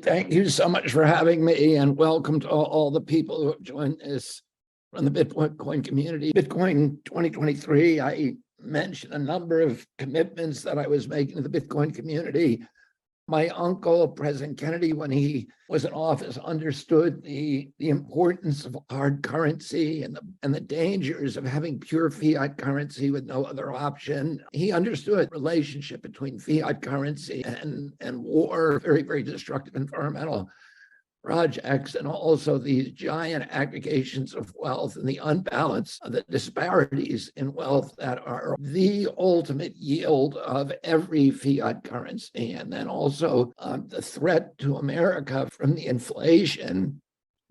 thank you so much for having me, and welcome to all the people who have joined us from the Bitcoin community. Bitcoin 2023, I mentioned a number of commitments that I was making to the Bitcoin community. My uncle, President Kennedy, when he was in office, understood the importance of hard currency and the dangers of having pure fiat currency with no other option. He understood the relationship between fiat currency and war, very, very destructive environmental projects, and also these giant aggregations of wealth and the unbalance of the disparities in wealth that are the ultimate yield of every fiat currency. And then also the threat to America from the inflation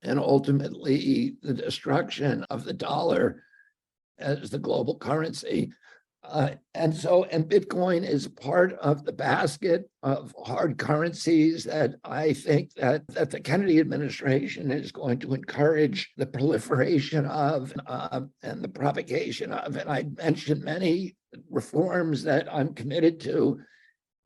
and ultimately the destruction of the dollar as the global currency. And Bitcoin is part of the basket of hard currencies that I think that the Kennedy administration is going to encourage the proliferation of and the propagation of. And I mentioned many reforms that I'm committed to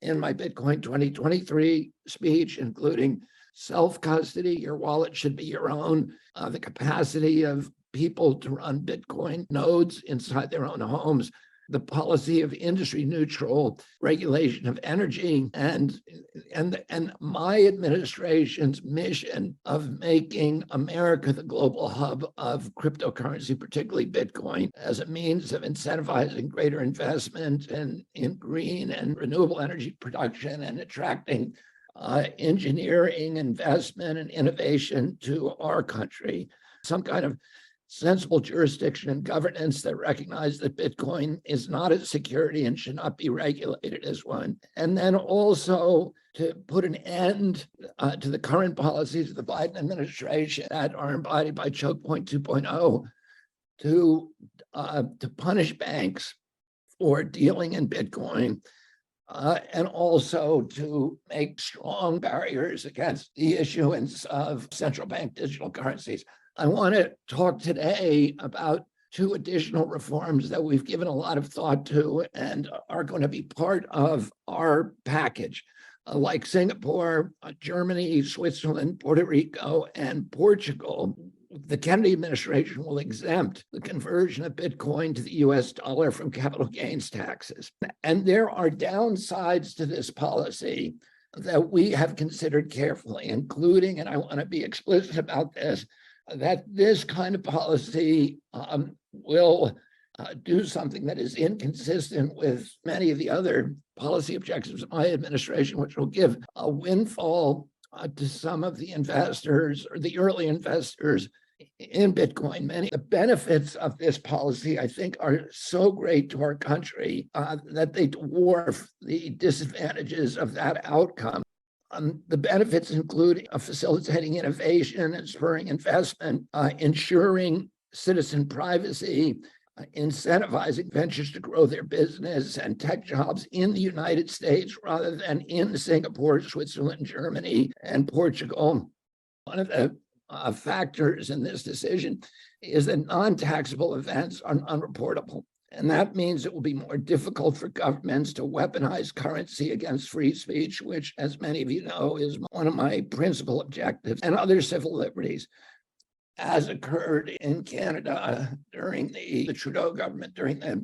in my Bitcoin 2023 speech, including self-custody, your wallet should be your own, the capacity of people to run Bitcoin nodes inside their own homes, the policy of industry-neutral regulation of energy, and my administration's mission of making America the global hub of cryptocurrency, particularly Bitcoin, as a means of incentivizing greater investment in green and renewable energy production and attracting engineering, investment, and innovation to our country. Some kind of sensible jurisdiction and governance that recognize that Bitcoin is not a security and should not be regulated as one. And then also to put an end to the current policies of the Biden administration that are embodied by Choke Point 2.0 to punish banks for dealing in Bitcoin, and also to make strong barriers against the issuance of central bank digital currencies. I want to talk today about two additional reforms that we've given a lot of thought to and are going to be part of our package. Like Singapore, Germany, Switzerland, Puerto Rico, and Portugal, the Kennedy administration will exempt the conversion of Bitcoin to the US dollar from capital gains taxes. And there are downsides to this policy that we have considered carefully, including, and I want to be explicit about this, that this kind of policy will do something that is inconsistent with many of the other policy objectives of my administration, which will give a windfall to some of the investors or the early investors in Bitcoin. Many of the benefits of this policy, I think, are so great to our country that they dwarf the disadvantages of that outcome. The benefits include facilitating innovation and spurring investment, ensuring citizen privacy, incentivizing ventures to grow their business and tech jobs in the United States rather than in Singapore, Switzerland, Germany, and Portugal. One of the factors in this decision is that non-taxable events are unreportable. And that means it will be more difficult for governments to weaponize currency against free speech, which, as many of you know, is one of my principal objectives, and other civil liberties, as occurred in Canada during the Trudeau government, during the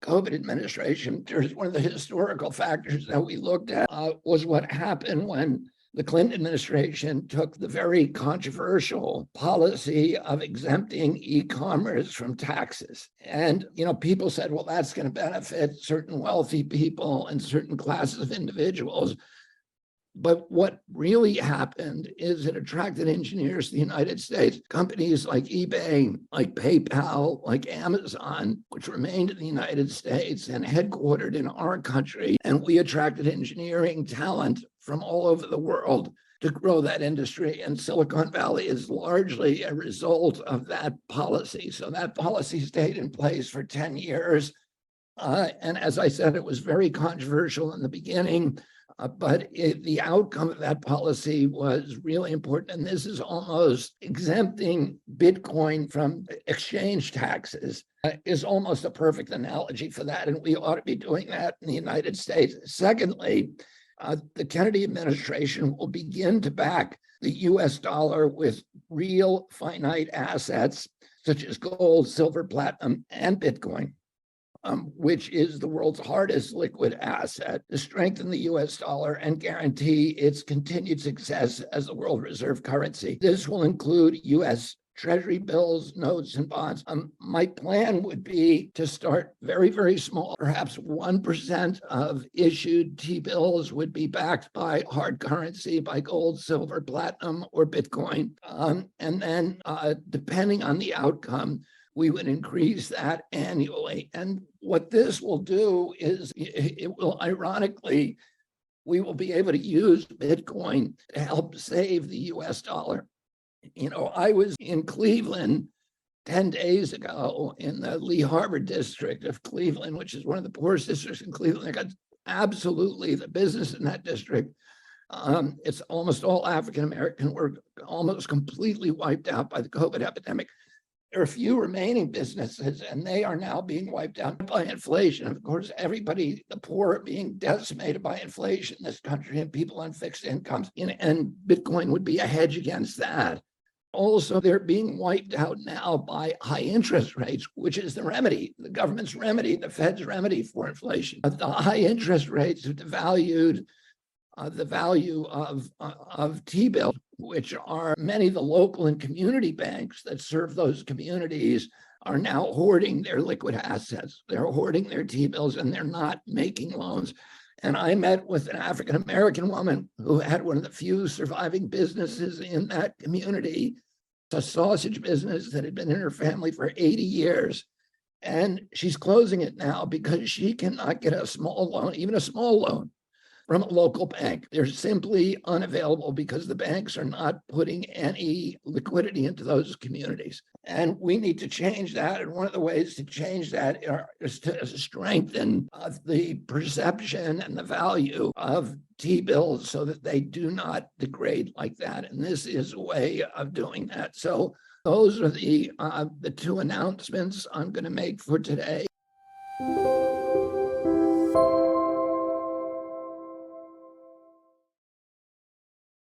COVID administration. There's one of the historical factors that we looked at was what happened when the Clinton administration took the very controversial policy of exempting e-commerce from taxes. And, people said, well, that's going to benefit certain wealthy people and certain classes of individuals. But what really happened is it attracted engineers to the United States. Companies like eBay, like PayPal, like Amazon, which remained in the United States and headquartered in our country. And we attracted engineering talent from all over the world to grow that industry. And Silicon Valley is largely a result of that policy. So that policy stayed in place for 10 years. And as I said, it was very controversial in the beginning. But the outcome of that policy was really important. And this is almost exempting Bitcoin from exchange taxes is almost a perfect analogy for that. And we ought to be doing that in the United States. Secondly, The Kennedy administration will begin to back the US dollar with real finite assets such as gold, silver, platinum, and Bitcoin, which is the world's hardest liquid asset, to strengthen the US dollar and guarantee its continued success as the world reserve currency. This will include US Treasury bills, notes, and bonds. My plan would be to start very, very small. Perhaps 1% of issued T-bills would be backed by hard currency, by gold, silver, platinum, or Bitcoin. And then depending on the outcome, we would increase that annually. And what this will do is it will, ironically, we will be able to use Bitcoin to help save the US dollar. You know, I was in Cleveland 10 days ago in the Lee Harbor district of Cleveland, which is one of the poorest districts in Cleveland. I got absolutely the business in that district. It's almost all African-American. We're almost completely wiped out by the COVID epidemic. There are a few remaining businesses, and they are now being wiped out by inflation. Of course, everybody, the poor, are being decimated by inflation in this country, and people on fixed incomes. And Bitcoin would be a hedge against that. Also, they're being wiped out now by high interest rates, which is the remedy, the government's remedy, the Fed's remedy for inflation. The high interest rates have devalued the value of T-bills, which are many of the local and community banks that serve those communities are now hoarding their liquid assets. They're hoarding their T-bills, and they're not making loans. And I met with an African-American woman who had one of the few surviving businesses in that community, a sausage business that had been in her family for 80 years. And she's closing it now because she cannot get a small loan, even a small loan, from a local bank. They're simply unavailable because the banks are not putting any liquidity into those communities. And we need to change that. And one of the ways to change that is to strengthen the perception and the value of T-bills so that they do not degrade like that. And this is a way of doing that. So those are the two announcements I'm going to make for today.